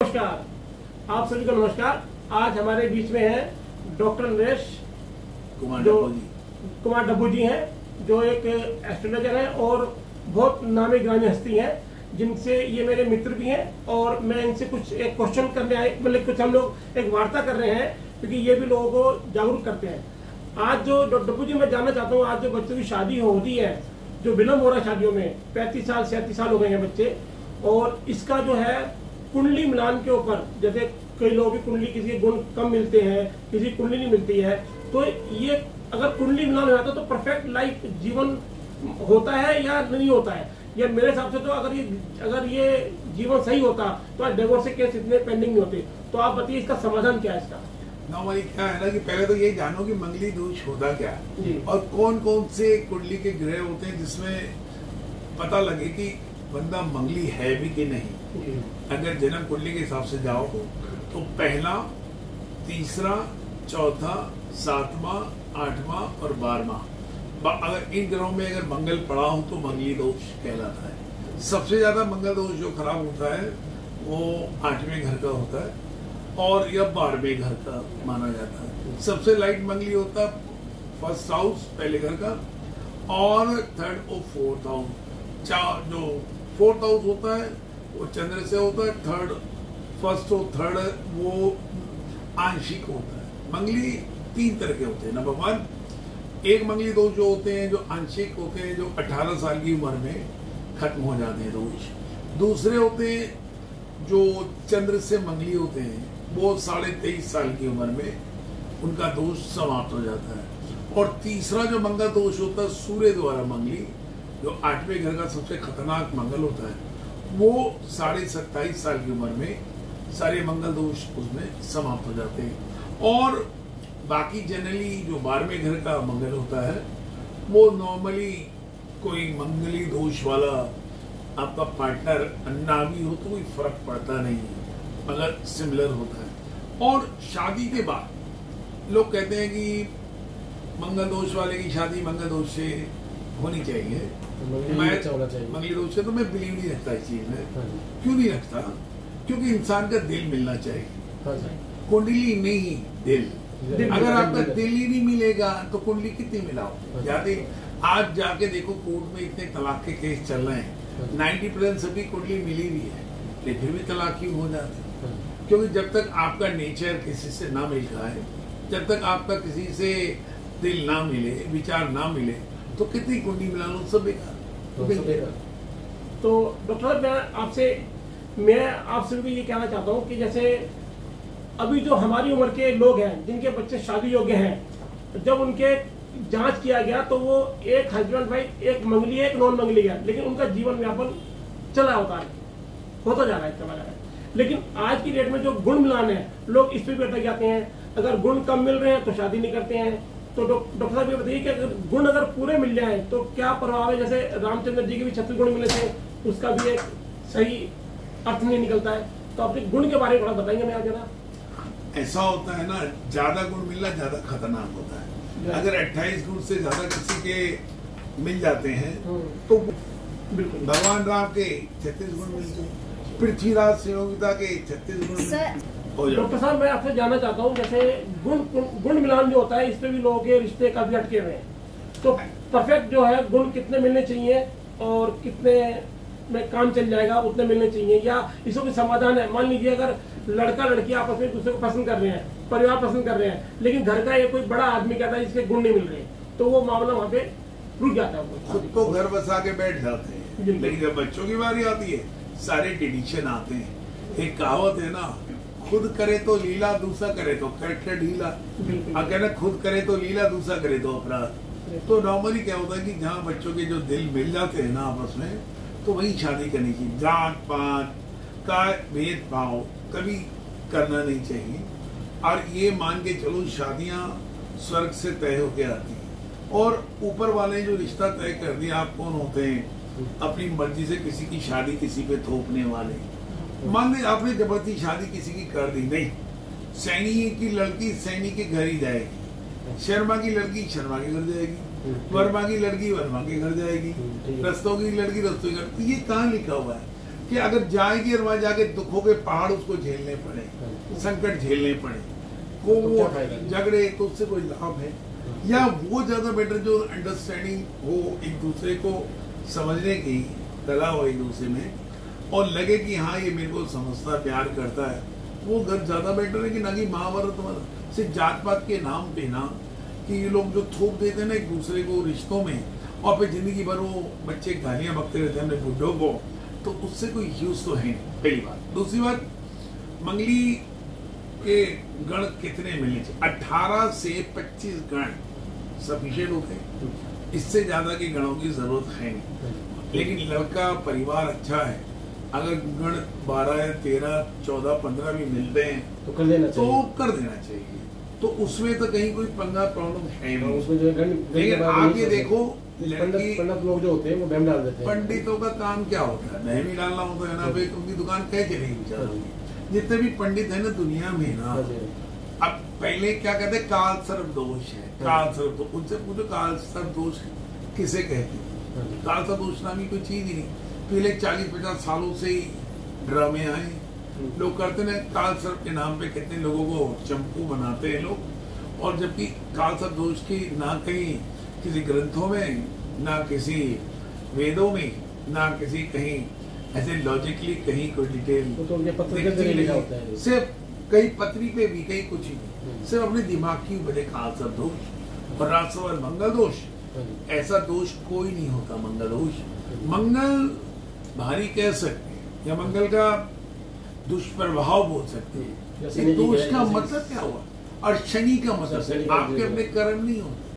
नमस्कार, आप सभी को नमस्कार। आज हमारे बीच में है डॉक्टर नरेश कुमार डब्बू जी हैं, जो एक एस्ट्रोलॉजर हैं और बहुत नामी गिरानी हस्ती हैं, जिनसे ये मेरे मित्र भी हैं। और मैं इनसे कुछ एक क्वेश्चन करने आए, मतलब कुछ हम लोग एक वार्ता कर रहे हैं, क्योंकि ये भी लोगों को जागरूक करते हैं। आज जो डब्बू जी मैं जानना चाहता हूँ, आज जो बच्चों की शादी हो रही है, जो विलम्ब हो रहा है शादियों में, 35 साल 37 साल हो गए हैं बच्चे, और इसका जो है कुंडली मिलान के ऊपर, जैसे कई लोगों की कुंडली किसी के गुण कम मिलते हैं, किसी की कुंडली नहीं मिलती है, तो ये अगर कुंडली मिलान हो जाता है तो परफेक्ट लाइफ जीवन होता है या नहीं होता है? या मेरे हिसाब से तो अगर ये जीवन सही होता तो आज डिवोर्स के केस इतने पेंडिंग नहीं होते। तो आप बताइए इसका समाधान क्या है इसका? नॉर्मली क्या है ना कि पहले तो ये जानो कि मंगली दोष होता क्या है और कौन कौन से कुंडली के ग्रह होते हैं जिसमें पता लगे कि बंदा मंगली है भी कि नहीं। अगर जन्म कुंडली के हिसाब से जाओ तो पहला, तीसरा, चौथा, सातवां, आठवां और 12वां, अगर इन ग्रहों में अगर मंगल पड़ा हो तो मंगली दोष कहलाता है। सबसे ज्यादा मंगल दोष जो खराब होता है वो 8वें घर का होता है और या 12वें घर का माना जाता है। सबसे लाइट मंगली होता है फर्स्ट हाउस, पहले घर का, और थर्ड और फोर्थ हाउस। जो फोर्थ हाउस होता है वो चंद्र से होता है, थर्ड, फर्स्ट और थर्ड वो आंशिक होता है। मंगली 3 तरह के होते हैं। नंबर 1, एक मंगली दोष जो होते हैं जो आंशिक होते हैं, जो 18 साल की उम्र में खत्म हो जाते हैं दोष। दूसरे होते हैं जो चंद्र से मंगली होते हैं, वो 23.5 साल की उम्र में उनका दोष समाप्त हो जाता है। और तीसरा जो मंगल दोष होता है सूर्य द्वारा मंगली, जो 8वें घर का सबसे खतरनाक मंगल होता है, वो 27.5 साल की उम्र में सारे मंगल दोष उसमें समाप्त हो जाते हैं। और बाकी जनरली जो 12वें घर का मंगल होता है वो नॉर्मली कोई मंगली दोष वाला आपका पार्टनर अन्ना भी हो तो कोई फर्क पड़ता नहीं है, मगर सिमिलर होता है। और शादी के बाद लोग कहते हैं कि मंगल दोष वाले की शादी मंगल दोष से होनी चाहिए। मंगली दोष से तो मैं बिलीव नहीं रखता इस चीज में। क्यों नहीं रखता? क्योंकि इंसान का दिल मिलना चाहिए, कुंडली नहीं दिल। अगर आपका दिल ही नहीं मिलेगा तो कुंडली कितनी मिलाओ? जाते आज जाके देखो कोर्ट में इतने तलाक के केस चल रहे हैं, 90% सभी कुंडली मिली भी है, लेकिन फिर भी तलाक क्यों हो जाते हैं? क्योंकि जब तक आपका नेचर किसी से ना मिल जाए, जब तक आपका किसी से दिल ना मिले, विचार ना मिले, तो कितनी कुंडली मिला लो, सब बेकार। तो डॉक्टर साहब मैं आपसे भी ये कहना चाहता हूँ कि जैसे अभी जो हमारी उम्र के लोग हैं जिनके बच्चे शादी योग्य हैं, जब उनके जांच किया गया तो वो एक हस्बैंड वाइफ, एक मंगली है, एक नॉन मंगली है, लेकिन उनका जीवन यापन चला होता है, होता जा रहा है, चला जा रहा है। लेकिन आज की डेट में जो गुण मिलान है, लोग इस पर भी अटक जाते हैं। अगर गुण कम मिल रहे हैं तो शादी नहीं करते हैं। तो डॉक्टर साहब ये बताइए कि अगर गुण अगर पूरे मिल जाए तो क्या प्रभाव है? जैसे रामचंद्र जी के भी 36 गुण मिले थे, उसका भी एक सही अर्थ नहीं निकलता है। तो अपने गुण के बारे में थोड़ा बताएंगे मैं जरा। ऐसा होता है ना, ज्यादा गुण मिलना ज्यादा खतरनाक होता है। अगर 28 गुण से ज्यादा किसी के मिल जाते हैं तो बिल्कुल भगवान राम के 36 गुण मिलते हैं, पृथ्वीराज संयोगिता के 36 गुण। डॉक्टर साहब मैं आपसे जानना चाहता हूँ, जैसे गुण मिलान जो होता है, इस पे भी लोगों के रिश्ते काफी अटके हुए हैं। तो परफेक्ट जो है गुण कितने मिलने चाहिए और कितने में काम चल जाएगा उतने मिलने चाहिए, या इसका कोई समाधान है? मान लीजिए अगर लड़का लड़की आपस में दूसरे को पसंद कर रहे हैं, परिवार पसंद कर रहे हैं, लेकिन घर का एक कोई बड़ा आदमी कहता है इसके गुण नहीं मिल रहे, तो वो मामला वहाँ पे रुक जाता है। खुद तो घर बसा के बैठ जाते हैं, लेकिन जब बच्चों की बारी आती है सारे डिसीजन आते हैं। एक कहावत है ना, खुद करे तो लीला, दूसरा करे तो कट ढीला। और कहना खुद करे तो लीला, दूसरा करे तो अपराध। तो नॉर्मली क्या होता है कि जहाँ बच्चों के जो दिल मिल जाते हैं ना आपस में, तो वही शादी करनी चाहिए। जात पात का भेदभाव कभी करना नहीं चाहिए। और ये मान के चलो शादियां स्वर्ग से तय होके आती हैं, और ऊपर वाले जो रिश्ता तय कर दिया, आप कौन होते हैं अपनी मर्जी से किसी की शादी किसी पे थोपने वाले? मान ली आपने जबरदस्ती शादी किसी की कर दी, नहीं, सैनी की लड़की सैनी के घर ही जाएगी, शर्मा की लड़की शर्मा के घर जाएगी, वर्मा की लड़की वर्मा के घर जाएगी, रस्तों की लड़की रस्तों के घर। तो ये कहाँ लिखा हुआ है? कि अगर जाएगी और वहां जाके दुखों के पहाड़ उसको झेलने पड़े, संकट झेलने पड़े, को वो झगड़े, तो उससे कोई लाभ है? या वो ज्यादा बेटर जो अंडरस्टैंडिंग हो, एक दूसरे को समझने की कला हो एक दूसरे में, और लगे कि हाँ ये मेरे को समझता, प्यार करता है, वो घर ज्यादा बेटर है कि ना कि महाभारत वाला सिर्फ जात पात के नाम पे ना, कि ये लोग जो थोप देते हैं ना एक दूसरे को रिश्तों में, और फिर जिंदगी भर वो बच्चे गालियां बकते रहते हैं अपने बुढ़ों को, तो उससे कोई यूज तो है नहीं, पहली बात। दूसरी बात, मंगली के गण कितने मिलने चाहिए? 18 से 25 गण सफिशिएंट होते हैं, इससे ज्यादा के गणों की जरूरत है नहीं। लेकिन लड़का परिवार अच्छा है, अगर गण 12, 13, 14, 15 भी मिलते हैं तो कर देना चाहिए। तो उसमें तो कहीं कोई पंगा प्रॉब्लम है नहीं। उसमें जो लेकिन आप ये देखो, लड़की पंडित लोग जो होते हैं वो बहम डाल देते हैं। पंडितों का काम क्या होता है? बहम ही डालना होता है ना भाई, उनकी दुकान कैसे चलेगी बेचारों की? जितने भी पंडित है ना दुनिया में ना, अब पहले क्या कहते हैं, काल सर्प दोष है, काल सर्प दोष। उनसे पूछो काल सर्प दोष किसे कहते हैं? काल सर्प दोष नामी कोई चीज ही नहीं। पहले 40-50 सालों से ही ड्रामे आए, लोग करते ना काल सर्प के नाम पे कितने लोगों को चंपू बनाते हैं लोग, और जबकि काल सर्प दोष की ना कहीं किसी ग्रंथों में, ना किसी वेदों में, ना किसी कहीं ऐसे लॉजिकली कहीं कोई डिटेल, तो उनके पत्र के जरिए लिखा होता है। सिर्फ कहीं पत्री पे भी, कहीं कुछ ही नहीं, सिर्फ अपने दिमाग की वजह काल सर्प दोष। और राजसवर मंगल दोष, ऐसा दोष कोई नहीं होता मंगल दोष। मंगल भारी कह सकते हैं, या मंगल का दुष्प्रभाव बोल सकते हैं। दोष का मतलब क्या हुआ? और शनि का मतलब आपके अपने कर्म नहीं होते।